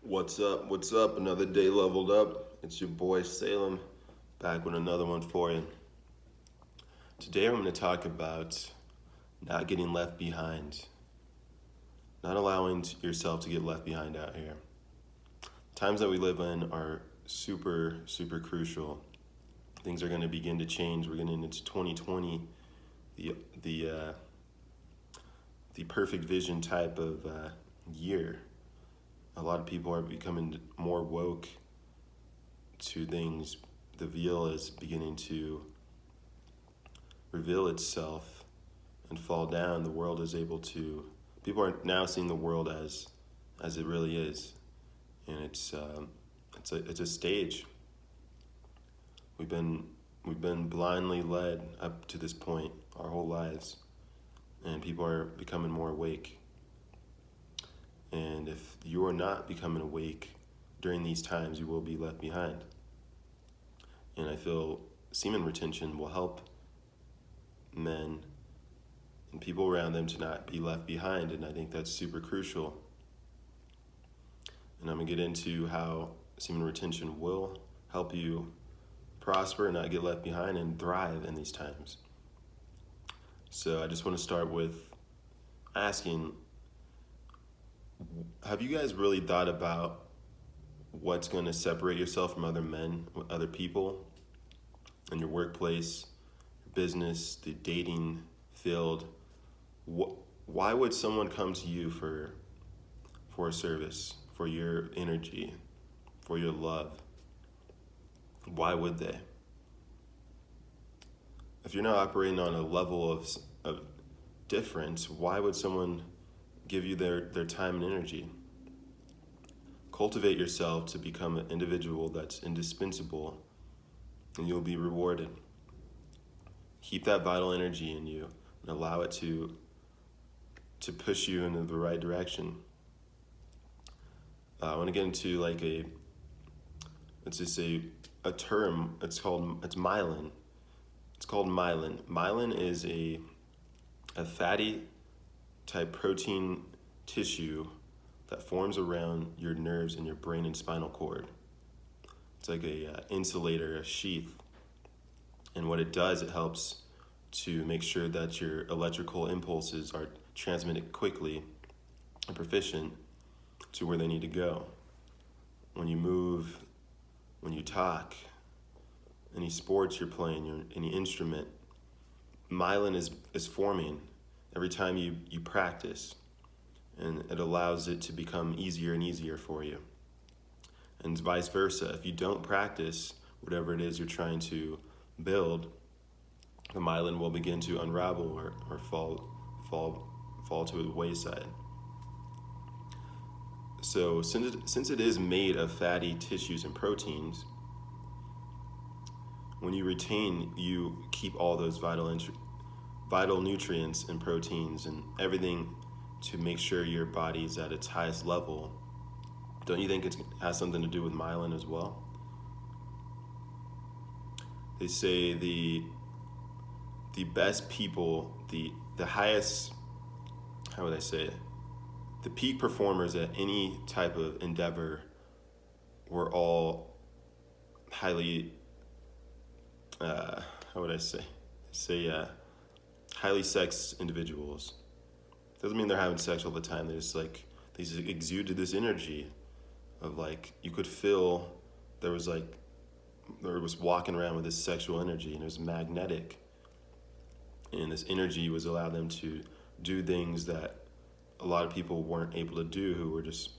What's up? What's up? Another day leveled up. It's your boy Salem back with another one for you. Today I'm going to talk about not getting left behind, not allowing yourself to get left behind out here. Times that we live in are super, super crucial. Things are going to begin to change. We're getting into 2020, the the uh, the perfect vision type of year. A lot of people are becoming more woke to things. The veil is beginning to reveal itself and fall down. The world is able to. People are now seeing the world as it really is, and it's a stage. We've been we've been blindly led up to this point our whole lives, and people are becoming more awake. And if you are not becoming awake during these times, you will be left behind. And I feel semen retention will help men and people around them to not be left behind. And I think that's super crucial. And I'm going to get into how semen retention will help you prosper and not get left behind and thrive in these times. So I just want to start with asking, have you guys really thought about what's going to separate yourself from other men, other people in your workplace, your business, the dating field? Why would someone come to you for a service, for your energy, for your love? Why would they? If you're not operating on a level of difference, why would someone give you their time and energy? Cultivate yourself to become an individual that's indispensable, and you'll be rewarded. Keep that vital energy in you and allow it to push you in the right direction. I want to get into let's just say a term. It's myelin. It's called myelin. Myelin is a fatty type protein tissue that forms around your nerves and your brain and spinal cord. It's like a insulator, a sheath. And what it does, it helps to make sure that your electrical impulses are transmitted quickly and proficient to where they need to go. When you move, when you talk, any sports you're playing, any instrument, myelin is forming every time you practice, and it allows it to become easier and easier for you. And vice versa, if you don't practice whatever it is you're trying to build, the myelin will begin to unravel or fall to the wayside. So since it is made of fatty tissues and proteins, when you retain, you keep all those vital nutrients and proteins and everything to make sure your body's at its highest level. Don't you think it has something to do with myelin as well? They say the best people, the highest, how would I say it? The peak performers at any type of endeavor were all highly, how would I say, highly sexed individuals. Doesn't mean they're having sex all the time. They just exuded this energy of you could feel there was walking around with this sexual energy, and it was magnetic. And this energy was allowed them to do things that a lot of people weren't able to do, who were just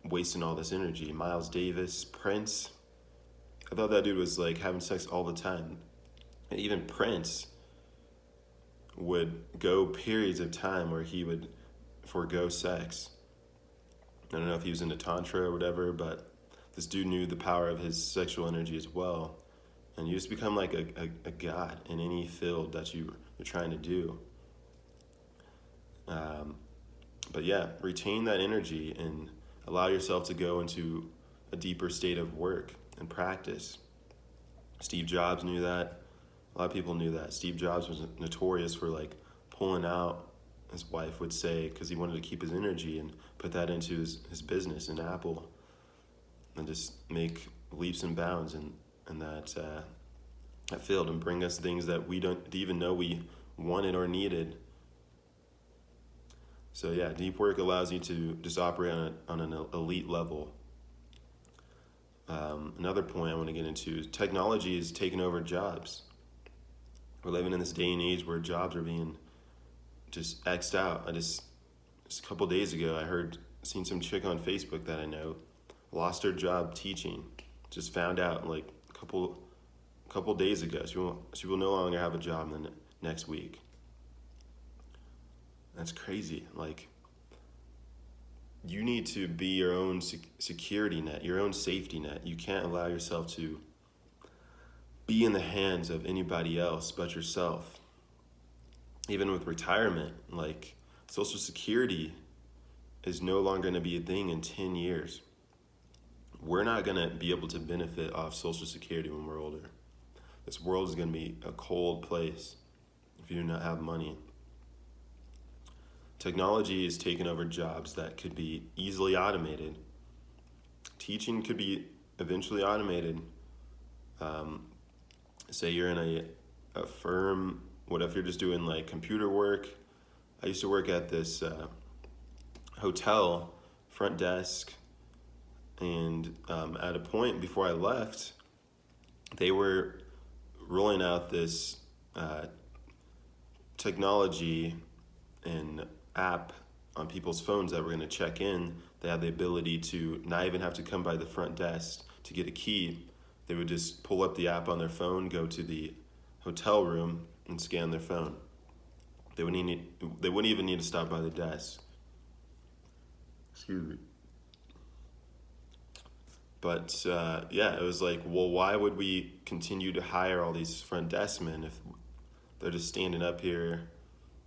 wasting all this energy. Miles Davis, Prince. I thought that dude was having sex all the time. And even Prince would go periods of time where he would forego sex. I don't know if he was into tantra or whatever, but this dude knew the power of his sexual energy as well. And you just become like a god in any field that you're trying to do. But yeah, retain that energy and allow yourself to go into a deeper state of work and practice. Steve Jobs knew that. A lot of people knew that. Steve Jobs was notorious for pulling out his wife would say, because he wanted to keep his energy and put that into his business in Apple and just make leaps and bounds in that field and bring us things that we don't even know we wanted or needed. So yeah, deep work allows you to just operate on an elite level. Another point I want to get into is technology is taking over jobs. We're living in this day and age where jobs are being just X'd out. Just a couple days ago, seen some chick on Facebook that I know lost her job teaching. Just found out like a couple days ago. She will no longer have a job in the next week. That's crazy. Like, you need to be your own security net, your own safety net. You can't allow yourself to be in the hands of anybody else but yourself. Even with retirement, like, Social Security is no longer going to be a thing in 10 years. We're not going to be able to benefit off Social Security when we're older. This world is going to be a cold place if you do not have money. Technology is taking over jobs that could be easily automated. Teaching could be eventually automated. Say you're in a firm, what if you're just doing like computer work? I used to work at this hotel front desk, and at a point before I left, they were rolling out this technology and app on people's phones that were going to check in. They had the ability to not even have to come by the front desk to get a key. They would just pull up the app on their phone, go to the hotel room, and scan their phone. They wouldn't even need to stop by the desk. Excuse me. But yeah, it was like, well, why would we continue to hire all these front desk men if they're just standing up here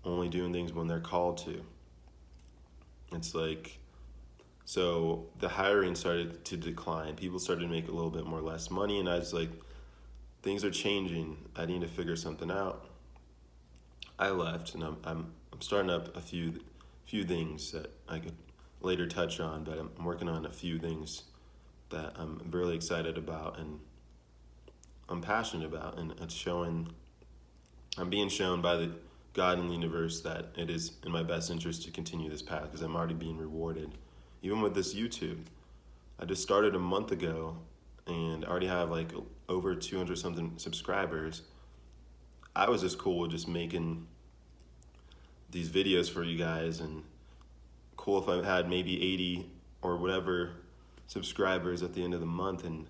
only doing things when they're called to? It's like, so the hiring started to decline. People started to make a little bit more less money, and I was like, things are changing. I need to figure something out. I left, and I'm starting up a few things that I could later touch on, but I'm working on a few things that I'm really excited about and I'm passionate about, and I'm being shown by the God in the universe that it is in my best interest to continue this path because I'm already being rewarded. Even with this YouTube, I just started a month ago and I already have like over 200 something subscribers. I was just cool with just making these videos for you guys, and cool if I had maybe 80 or whatever subscribers at the end of the month, and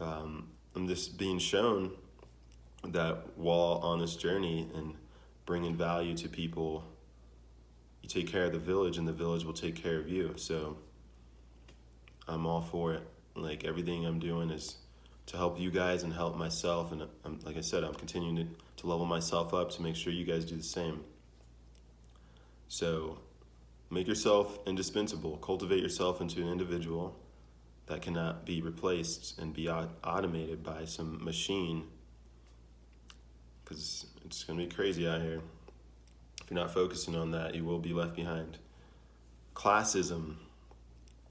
I'm just being shown that while on this journey and bringing value to people, you take care of the village and the village will take care of you. So I'm all for it. Like, everything I'm doing is to help you guys and help myself, and like I said, I'm continuing to level myself up to make sure you guys do the same. So make yourself indispensable. Cultivate yourself into an individual that cannot be replaced and be automated by some machine, because it's going to be crazy out here. If you're not focusing on that, you will be left behind. Classism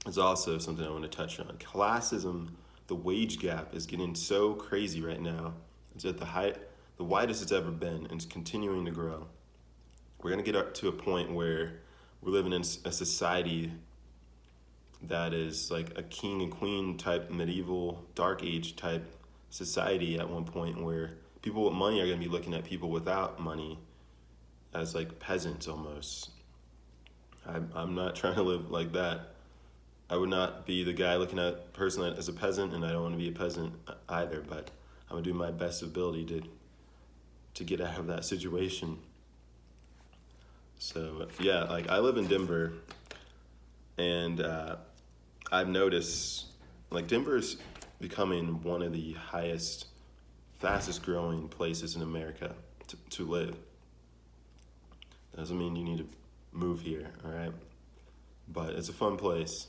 is also something I want to touch on. Classism, the wage gap is getting so crazy right now. It's at the widest it's ever been, and it's continuing to grow. We're going to get up to a point where we're living in a society that is like a king and queen type medieval dark age type society at one point, where people with money are going to be looking at people without money as like peasants almost. I'm not trying to live like that. I would not be the guy looking at a person as a peasant, and I don't want to be a peasant either, but I'm going to do my best ability to get out of that situation. So yeah, like, I live in Denver, and I've noticed like Denver's becoming one of the fastest growing places in America to live. Doesn't mean you need to move here, all right? But it's a fun place.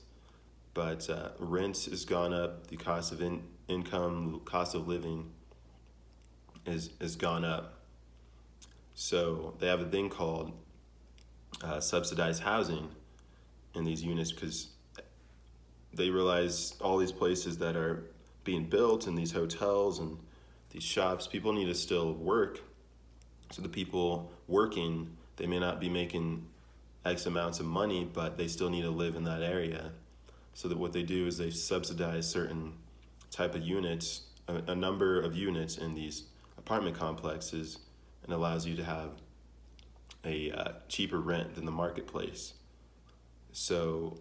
But rent has gone up, the cost of income, the cost of living is gone up. So they have a thing called subsidized housing in these units, because they realize all these places that are being built and these hotels and these shops, people need to still work. So the people working, they may not be making X amounts of money, but they still need to live in that area. So that what they do is they subsidize certain type of units, a number of units in these apartment complexes, and allows you to have a cheaper rent than the marketplace. So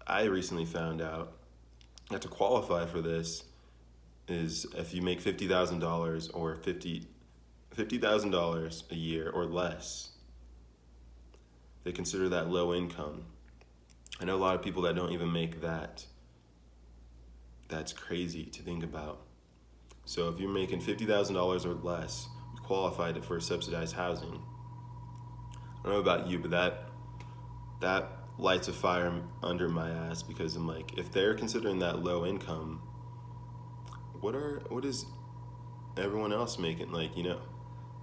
I recently found out that to qualify for this is if you make $50,000 or $50,000 a year or less, they consider that low income. I know a lot of people that don't even make that. That's crazy to think about. So if you're making $50,000 or less, you qualified for subsidized housing. I don't know about you, but that lights a fire under my ass, because I'm like, if they're considering that low income, what is everyone else making? Like,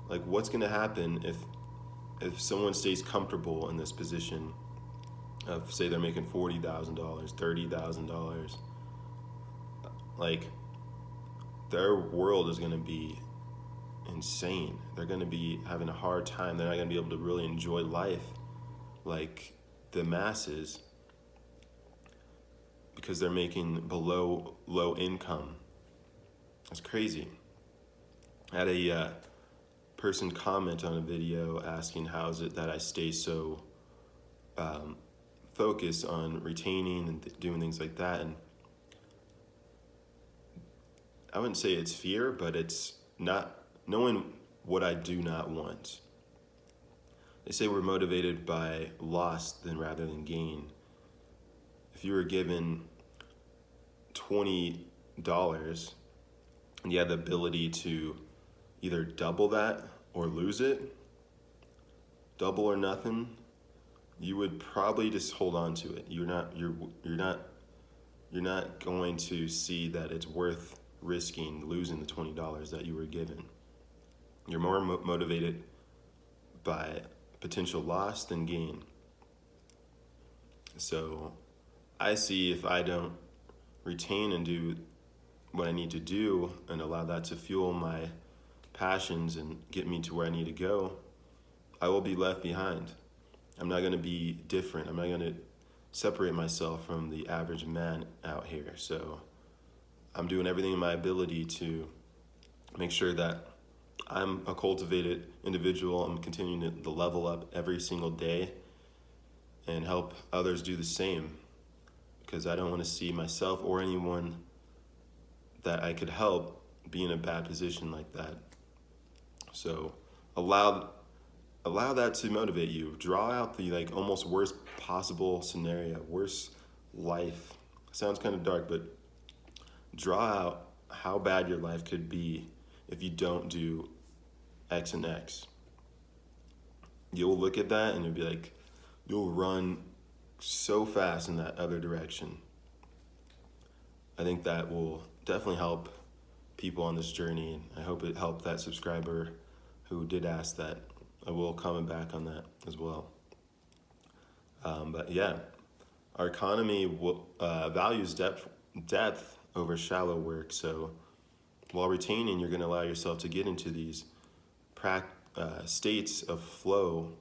like what's gonna happen if someone stays comfortable in this position of, say, they're making $40,000, $30,000, like their world is gonna be insane. They're gonna be having a hard time. They're not gonna be able to really enjoy life like the masses, because they're making below low income. It's crazy. I had a person comment on a video asking, how is it that I stay so focused on retaining and doing things like that. And I wouldn't say it's fear, but it's not knowing what I do not want. They say we're motivated by loss rather than gain. If you were given $20 and you had the ability to either double that or lose it, double or nothing, you would probably just hold on to it. You're not going to see that it's worth risking losing the $20 that you were given. You're more motivated by potential loss than gain. So I see, if I don't retain and do what I need to do and allow that to fuel my passions and get me to where I need to go, I will be left behind. I'm not going to be different. I'm not going to separate myself from the average man out here. So I'm doing everything in my ability to make sure that I'm a cultivated individual. I'm continuing to level up every single day and help others do the same, because I don't want to see myself or anyone that I could help be in a bad position like that. So allow that to motivate you. Draw out the almost worst possible scenario, worst life. Sounds kind of dark, but draw out how bad your life could be if you don't do X and X. You'll look at that and you'll run so fast in that other direction. I think that will definitely help people on this journey, and I hope it helped that subscriber who did ask that. I will comment back on that as well. But yeah, our economy values depth over shallow work. So while retaining, you're going to allow yourself to get into these states of flow,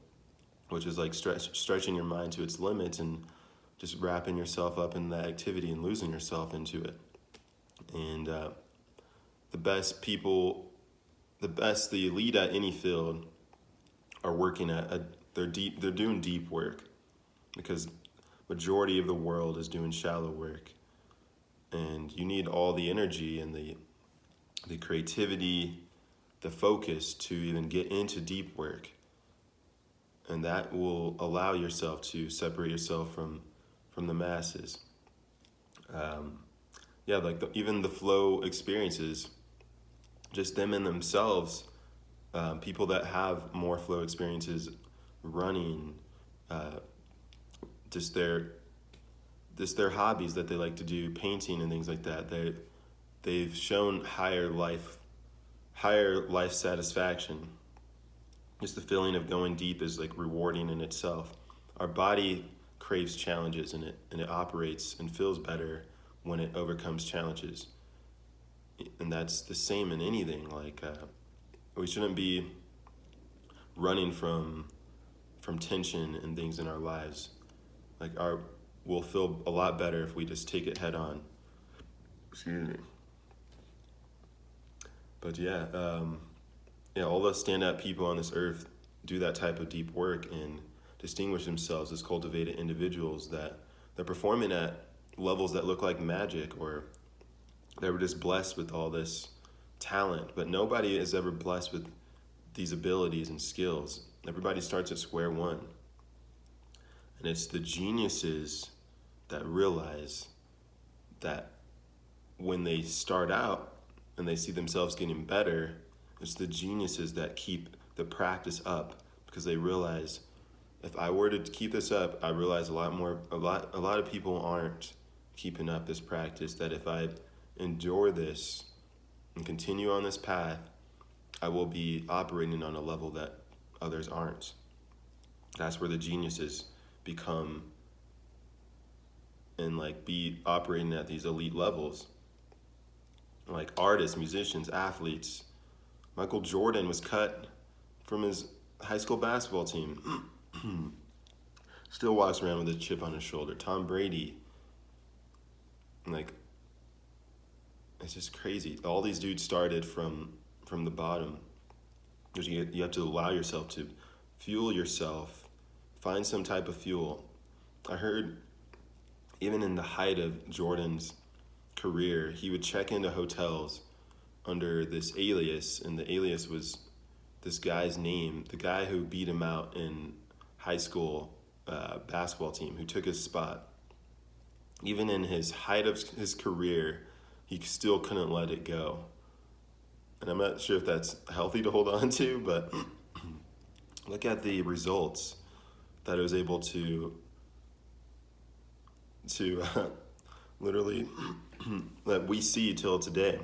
which is like stretching your mind to its limits and just wrapping yourself up in that activity and losing yourself into it. And the elite at any field are working they're doing deep work, because majority of the world is doing shallow work. And you need all the energy and the creativity, the focus to even get into deep work. And that will allow yourself to separate yourself from the masses. Even the flow experiences, just them in themselves, people that have more flow experiences, running, just their hobbies that they like to do, painting and things like that, they've shown higher life satisfaction. Just the feeling of going deep is rewarding in itself. our body craves challenges, and it operates and feels better when it overcomes challenges. And that's the same in anything. Like we shouldn't be running from tension and things in our lives. Like we'll feel a lot better if we just take it head on. Excuse me. But yeah, all the stand-up people on this earth do that type of deep work and distinguish themselves as cultivated individuals that they're performing at levels that look like magic, or they were just blessed with all this talent. But nobody is ever blessed with these abilities and skills. Everybody starts at square one. And it's the geniuses that realize that when they start out and they see themselves getting better, it's the geniuses that keep the practice up, because they realize, if I were to keep this up, I realize a lot of people aren't keeping up this practice, that if I endure this and continue on this path, I will be operating on a level that others aren't. That's where the geniuses become and be operating at these elite levels. Like artists, musicians, athletes. Michael Jordan was cut from his high school basketball team. Still walks around with a chip on his shoulder. Tom Brady. It's just crazy. All these dudes started from the bottom. You have to allow yourself to fuel yourself. Find some type of fuel. I heard even in the height of Jordan's career, he would check into hotels under this alias, and the alias was this guy's name, the guy who beat him out in high school basketball team, who took his spot. Even in his height of his career, he still couldn't let it go. And I'm not sure if that's healthy to hold on to, but look at the results that it was able to literally that we see till today.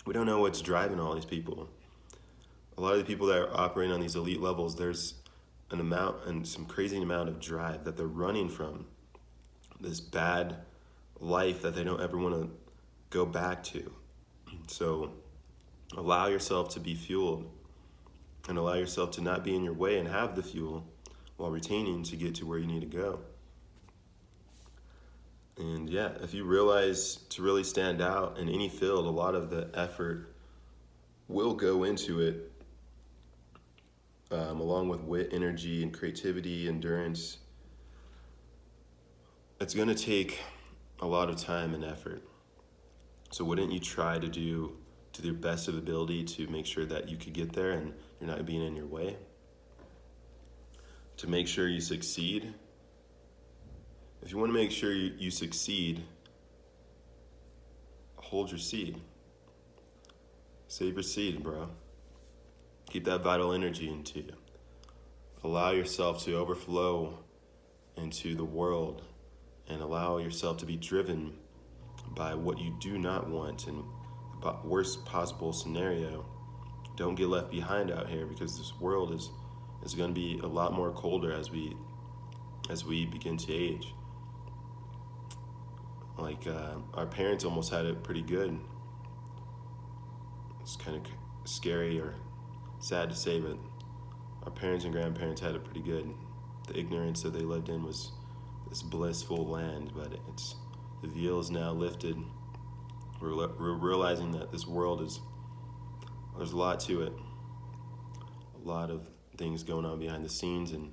We don't know what's driving all these people. A lot of the people that are operating on these elite levels, there's an amount and some crazy amount of drive that they're running from this bad life that they don't ever want to go back to. So allow yourself to be fueled, and allow yourself to not be in your way and have the fuel while retaining to get to where you need to go. And yeah, if you realize to really stand out in any field, a lot of the effort will go into it, along with wit, energy, and creativity, endurance. It's going to take a lot of time and effort. So wouldn't you try to do to the best of ability to make sure that you could get there and you're not being in your way? To make sure you succeed. If you want to make sure you succeed, hold your seed. Save your seed, bro. Keep that vital energy into you. Allow yourself to overflow into the world, and allow yourself to be driven by what you do not want, and the worst possible scenario. Don't get left behind out here, because this world is going to be a lot more colder as we begin to age. Our parents almost had it pretty good. It's kind of scary or sad to say, but our parents and grandparents had it pretty good. The ignorance that they lived in was this blissful land, but the veil is now lifted. We're realizing that this world there's a lot to it. A lot of things going on behind the scenes, and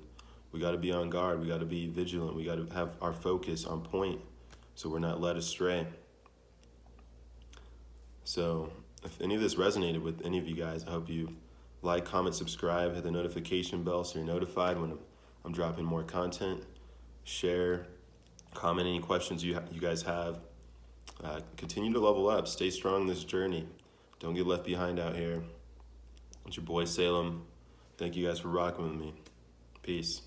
we got to be on guard. We got to be vigilant. We got to have our focus on point so we're not led astray. So if any of this resonated with any of you guys, I hope you like, comment, subscribe, hit the notification bell so you're notified when I'm dropping more content. Share, comment any questions you guys have. Continue to level up. Stay strong in this journey. Don't get left behind out here. It's your boy Salem. Thank you guys for rocking with me. Peace.